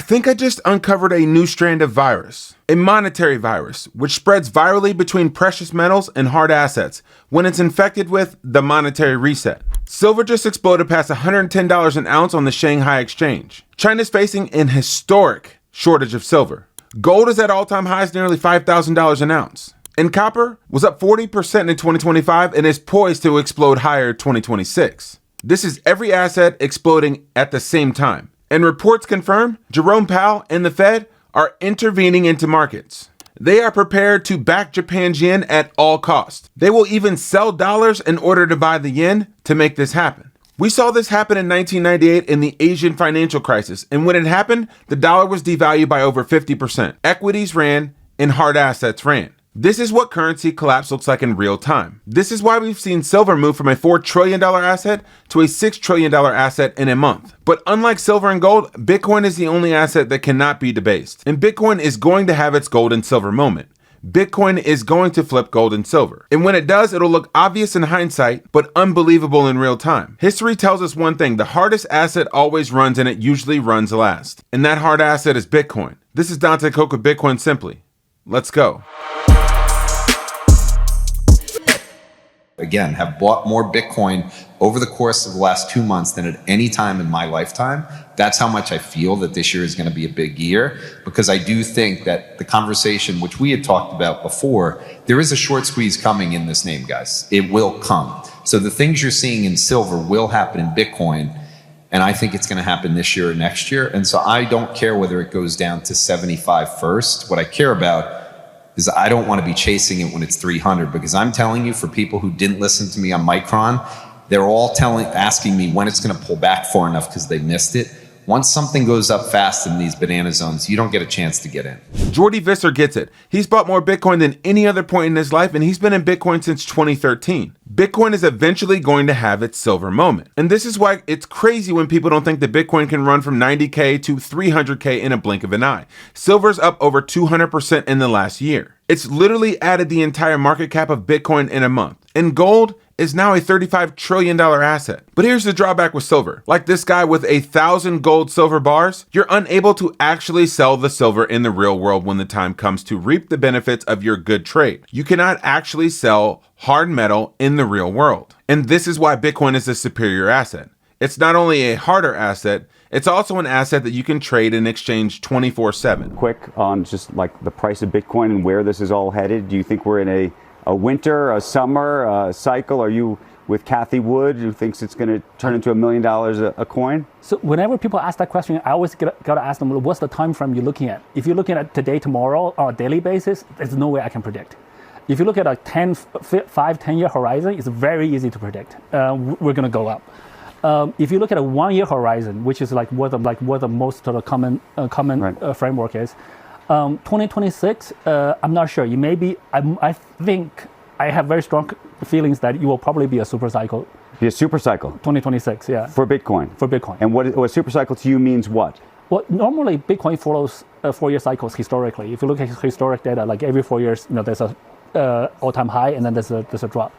think I just uncovered a new strand of virus, a monetary virus, which spreads virally between precious metals and hard assets when it's infected with the monetary reset. Silver just exploded past $110 an ounce on the Shanghai exchange. China's facing an historic shortage of silver. Gold is at all-time highs, nearly $5,000 an ounce. And copper was up 40% in 2025 and is poised to explode higher in 2026. This is every asset exploding at the same time. And reports confirm Jerome Powell and the Fed are intervening into markets. They are prepared to back Japan's yen at all costs. They will even sell dollars in order to buy the yen to make this happen. We saw this happen in 1998 in the Asian financial crisis, and when it happened, the dollar was devalued by over 50%. Equities ran and hard assets ran. This is what currency collapse looks like in real time. This is why we've seen silver move from a $4 trillion asset to a $6 trillion asset in a month. But unlike silver and gold, Bitcoin is the only asset that cannot be debased. And Bitcoin is going to have its gold and silver moment. Bitcoin is going to flip gold and silver. And when it does, it'll look obvious in hindsight, but unbelievable in real time. History tells us one thing: the hardest asset always runs, and it usually runs last. And that hard asset is Bitcoin. This is Dante Cook with Bitcoin Simply. Let's go. Again, have bought more Bitcoin over the course of the last 2 months than at any time in my lifetime. That's how much I feel that this year is going to be a big year, because I do think that the conversation, which we had talked about before, there is a short squeeze coming in this name, guys. It will come. So the things you're seeing in silver will happen in Bitcoin, and I think it's going to happen this year or next year. And so I don't care whether it goes down to 75 first. What I care about is I don't want to be chasing it when it's 300, because I'm telling you, for people who didn't listen to me on Micron, they're all asking me when it's going to pull back far enough because they missed it. Once something goes up fast in these banana zones, you don't get a chance to get in. Jordy Visser gets it. He's bought more Bitcoin than any other point in his life, and he's been in Bitcoin since 2013. Bitcoin is eventually going to have its silver moment. And this is why it's crazy when people don't think that Bitcoin can run from 90K to 300K in a blink of an eye. Silver's up over 200% in the last year. It's literally added the entire market cap of Bitcoin in a month. And gold is now a $35 trillion asset. But here's the drawback with silver. Like this guy with 1,000 gold silver bars, you're unable to actually sell the silver in the real world when the time comes to reap the benefits of your good trade. You cannot actually sell hard metal in the real world. And this is why Bitcoin is a superior asset. It's not only a harder asset, it's also an asset that you can trade and exchange 24/7. Quick on just like the price of Bitcoin and where this is all headed. Do you think we're in a winter, a summer, a cycle? Are you with Kathy Wood, who thinks it's going to turn into $1 million a coin? So whenever people ask that question, I always got to ask them, what's the time frame you're looking at? If you're looking at today, tomorrow, on a daily basis, there's no way I can predict. If you look at a 5-10 year horizon, it's very easy to predict. We're going to go up. If you look at a 1 year horizon, which is like what the most sort of common right. Framework is, 2026, I'm not sure. I think I have very strong feelings that you will probably be a supercycle. Be a supercycle? 2026, yeah. For Bitcoin? For Bitcoin. And what supercycle to you means what? Well, normally Bitcoin follows 4 year cycles historically. If you look at historic data, like every 4 years, there's a all-time high and then there's a drop.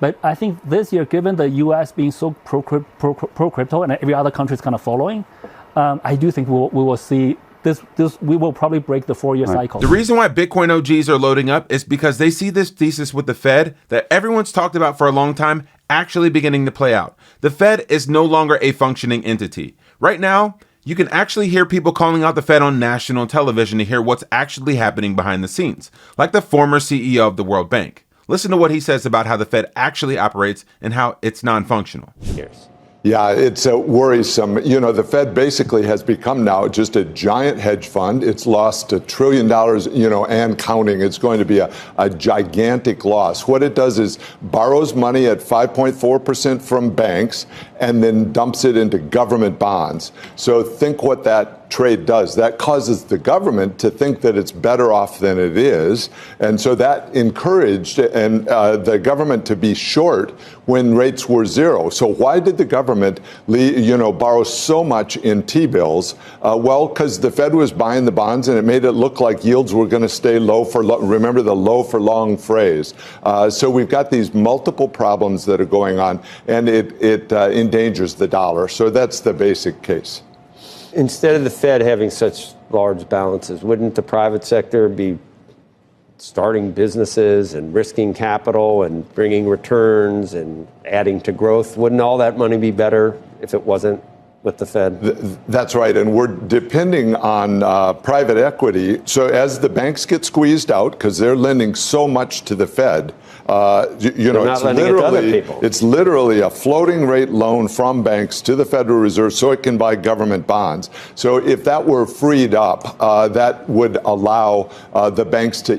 But I think this year, given the U.S. being so pro-crypto and every other country is kind of following, I do think we will see this. We will probably break the 4 year cycle. The reason why Bitcoin OGs are loading up is because they see this thesis with the Fed that everyone's talked about for a long time actually beginning to play out. The Fed is no longer a functioning entity. Right now, you can actually hear people calling out the Fed on national television to hear what's actually happening behind the scenes, like the former CEO of the World Bank. Listen to what he says about how the Fed actually operates and how it's non-functional. Cheers. Yeah, it's worrisome. The Fed basically has become now just a giant hedge fund. It's lost $1 trillion, and counting. It's going to be a gigantic loss. What it does is borrows money at 5.4% from banks and then dumps it into government bonds. So think what that trade does. That causes the government to think that it's better off than it is. And so that encouraged the government to be short when rates were zero. So why did the government borrow so much in T-bills? Well, because the Fed was buying the bonds and it made it look like yields were going to stay low remember the low for long phrase. So we've got these multiple problems that are going on, and it endangers the dollar. So that's the basic case. Instead of the Fed having such large balances, wouldn't the private sector be starting businesses and risking capital and bringing returns and adding to growth? Wouldn't all that money be better if it wasn't with the Fed? That's right, and we're depending on private equity. So as the banks get squeezed out, because they're lending so much to the Fed, it's literally a floating rate loan from banks to the Federal Reserve so it can buy government bonds. So if that were freed up, that would allow the banks to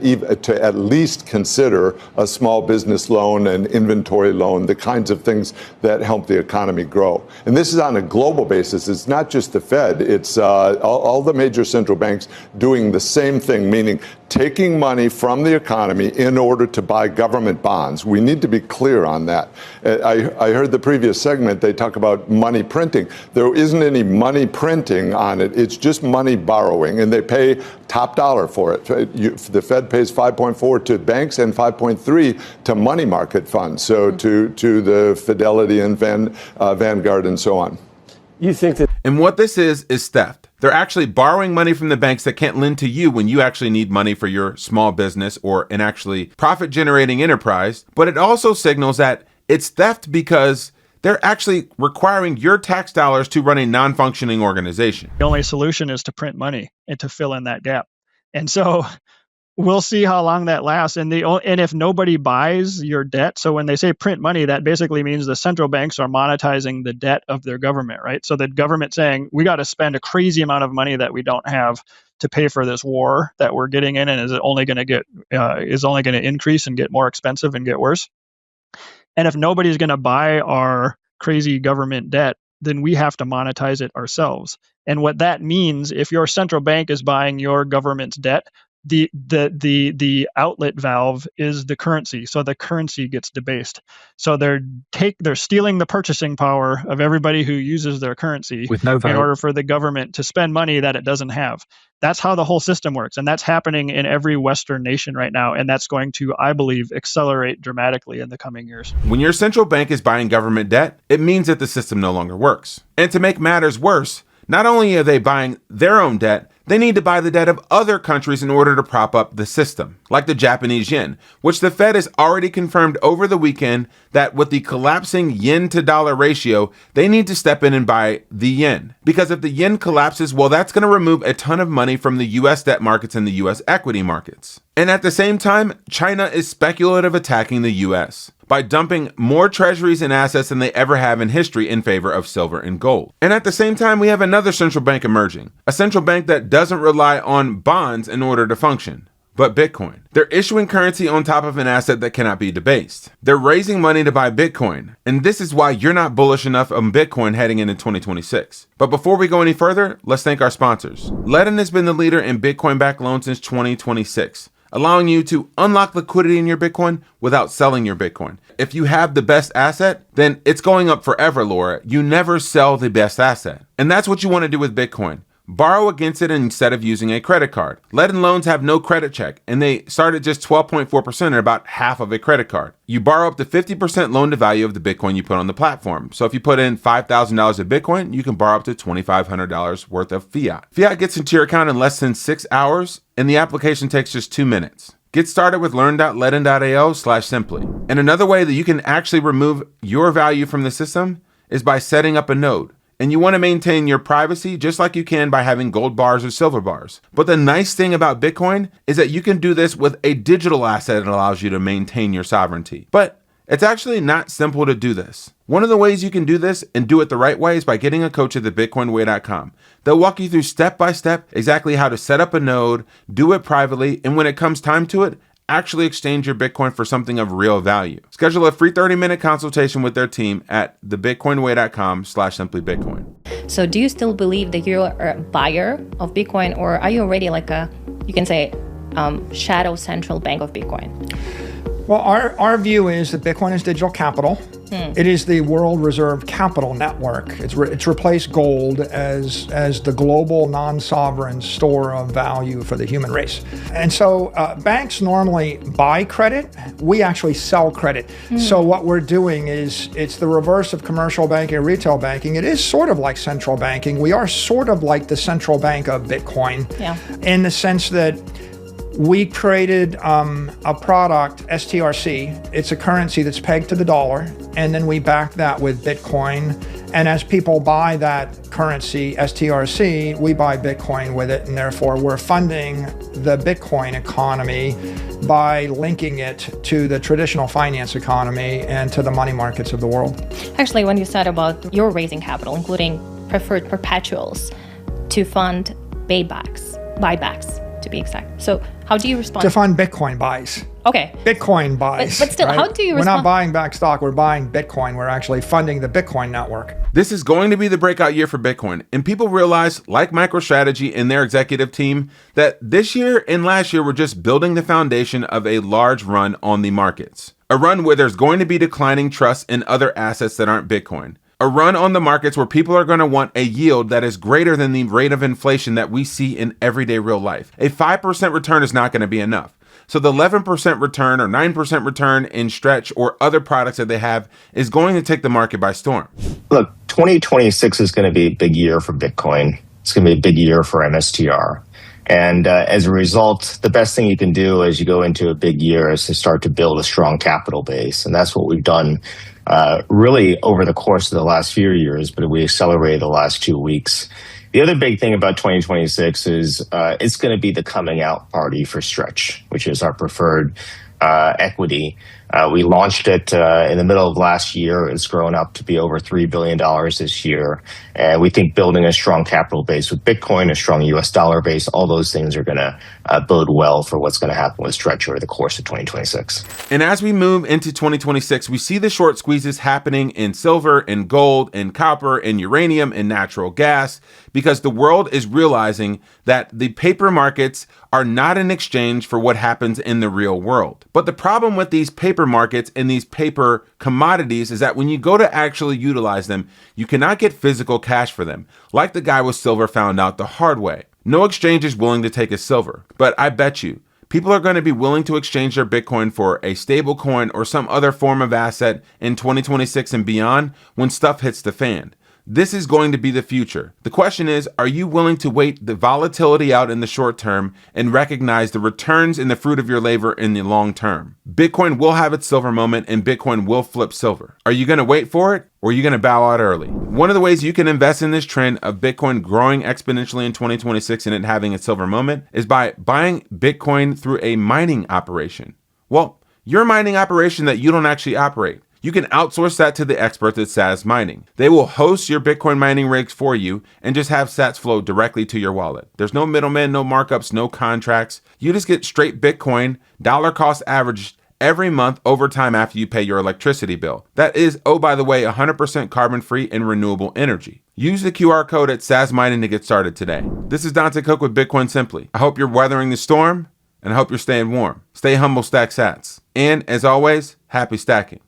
at least consider a small business loan and inventory loan, the kinds of things that help the economy grow. And this is on a global basis. It's not just the Fed. It's all the major central banks doing the same thing, meaning taking money from the economy in order to buy government bonds. We need to be clear on that. I heard the previous segment, they talk about money printing. There isn't any money printing on it. It's just money borrowing, and they pay top dollar for it. The Fed pays 5.4 to banks and 5.3 to money market funds, so to the Fidelity and Vanguard and so on. You think that... And what this is theft. They're actually borrowing money from the banks that can't lend to you when you actually need money for your small business or an actually profit-generating enterprise. But it also signals that it's theft because they're actually requiring your tax dollars to run a non-functioning organization. The only solution is to print money and to fill in that gap. And so we'll see how long that lasts. And if nobody buys your debt, so when they say print money, that basically means the central banks are monetizing the debt of their government, right? So the government saying, we got to spend a crazy amount of money that we don't have to pay for this war that we're getting in, and is only going to increase and get more expensive and get worse. And if nobody's going to buy our crazy government debt, then we have to monetize it ourselves. And what that means, if your central bank is buying your government's debt, the outlet valve is the currency, so the currency gets debased. So they're stealing the purchasing power of everybody who uses their currency with no in order for the government to spend money that it doesn't have. That's how the whole system works, and that's happening in every Western nation right now, and that's going to, I believe, accelerate dramatically in the coming years. When your central bank is buying government debt, it means that the system no longer works. And to make matters worse, not only are they buying their own debt, they need to buy the debt of other countries in order to prop up the system, like the Japanese yen, which the Fed has already confirmed over the weekend that with the collapsing yen to dollar ratio, they need to step in and buy the yen. Because if the yen collapses, well, that's going to remove a ton of money from the US debt markets and the US equity markets. And at the same time, China is speculative attacking the US by dumping more treasuries and assets than they ever have in history in favor of silver and gold. And at the same time, we have another central bank emerging, a central bank that doesn't rely on bonds in order to function, but Bitcoin. They're issuing currency on top of an asset that cannot be debased. They're raising money to buy Bitcoin, and this is why you're not bullish enough on Bitcoin heading into 2026. But before we go any further, let's thank our sponsors. Ledn has been the leader in Bitcoin-backed loans since 2026. Allowing you to unlock liquidity in your Bitcoin without selling your Bitcoin. If you have the best asset, then it's going up forever, Laura. You never sell the best asset. And that's what you want to do with Bitcoin. Borrow against it instead of using a credit card. Ledn loans have no credit check, and they start at just 12.4% or about half of a credit card. You borrow up to 50% loan to value of the Bitcoin you put on the platform. So if you put in $5,000 of Bitcoin, you can borrow up to $2,500 worth of fiat. Fiat gets into your account in less than 6 hours, and the application takes just 2 minutes. Get started with learn.ledn.io/simply. And another way that you can actually remove your value from the system is by setting up a node. And you want to maintain your privacy just like you can by having gold bars or silver bars. But the nice thing about Bitcoin is that you can do this with a digital asset that allows you to maintain your sovereignty. But it's actually not simple to do this. One of the ways you can do this and do it the right way is by getting a coach at thebitcoinway.com. They'll walk you through step by step exactly how to set up a node, do it privately, and when it comes time to it, actually exchange your Bitcoin for something of real value. Schedule a free 30-minute consultation with their team at thebitcoinway.com/simplybitcoin. So do you still believe that you're a buyer of Bitcoin, or are you already like you can say, shadow central bank of Bitcoin? Well, our view is that Bitcoin is digital capital. It is the world reserve capital network. It's replaced gold as the global non-sovereign store of value for the human race. And so banks normally buy credit. We actually sell credit. So what we're doing is it's the reverse of commercial banking or retail banking. It is sort of like central banking. We are sort of like the central bank of Bitcoin in the sense that we created a product, STRC. It's a currency that's pegged to the dollar, and then we back that with Bitcoin. And as people buy that currency, STRC, we buy Bitcoin with it, and therefore we're funding the Bitcoin economy by linking it to the traditional finance economy and to the money markets of the world. Actually, when you said about your raising capital, including preferred perpetuals to fund buybacks, to be exact. So how do you respond? To fund Bitcoin buys. Okay. Bitcoin buys. But still, right? how do you respond? We're not buying back stock, we're buying Bitcoin. We're actually funding the Bitcoin network. This is going to be the breakout year for Bitcoin, and people realize, like MicroStrategy and their executive team, that this year and last year were just building the foundation of a large run on the markets. A run where there's going to be declining trust in other assets that aren't Bitcoin. A run on the markets where people are going to want a yield that is greater than the rate of inflation that we see in everyday real life. A 5% return is not going to be enough. So the 11% return or 9% return in Stretch or other products that they have is going to take the market by storm. Look, 2026 is going to be a big year for Bitcoin. It's going to be a big year for MSTR. And as a result, the best thing you can do as you go into a big year is to start to build a strong capital base. And that's what we've done really over the course of the last few years, but we accelerated the last 2 weeks. The other big thing about 2026 is it's going to be the coming out party for Stretch, which is our preferred equity. We launched it in the middle of last year. It's grown up to be over $3 billion this year. And we think building a strong capital base with Bitcoin, a strong US dollar base, all those things are going to bode well for what's going to happen with Stretch over the course of 2026. And as we move into 2026, we see the short squeezes happening in silver and gold and copper and uranium and natural gas, because the world is realizing that the paper markets are not an exchange for what happens in the real world. But the problem with these paper markets and these paper commodities is that when you go to actually utilize them, you cannot get physical cash for them, like the guy with silver found out the hard way. No exchange is willing to take his silver, but I bet you people are going to be willing to exchange their Bitcoin for a stable coin or some other form of asset in 2026 and beyond when stuff hits the fan. This is going to be the future. The question is, are you willing to wait the volatility out in the short term and recognize the returns and the fruit of your labor in the long term? Bitcoin will have its silver moment and Bitcoin will flip silver. Are you going to wait for it, or are you going to bow out early? One of the ways you can invest in this trend of Bitcoin growing exponentially in 2026 and it having its silver moment is by buying Bitcoin through a mining operation. Well, your mining operation that you don't actually operate. You can outsource that to the experts at Sazmining. They will host your Bitcoin mining rigs for you and just have sats flow directly to your wallet. There's no middleman, no markups, no contracts. You just get straight Bitcoin, dollar cost averaged every month over time after you pay your electricity bill. That is, oh, by the way, 100% carbon-free and renewable energy. Use the QR code at Sazmining to get started today. This is Dante Cook with Bitcoin Simply. I hope you're weathering the storm, and I hope you're staying warm. Stay humble, stack sats. And as always, happy stacking.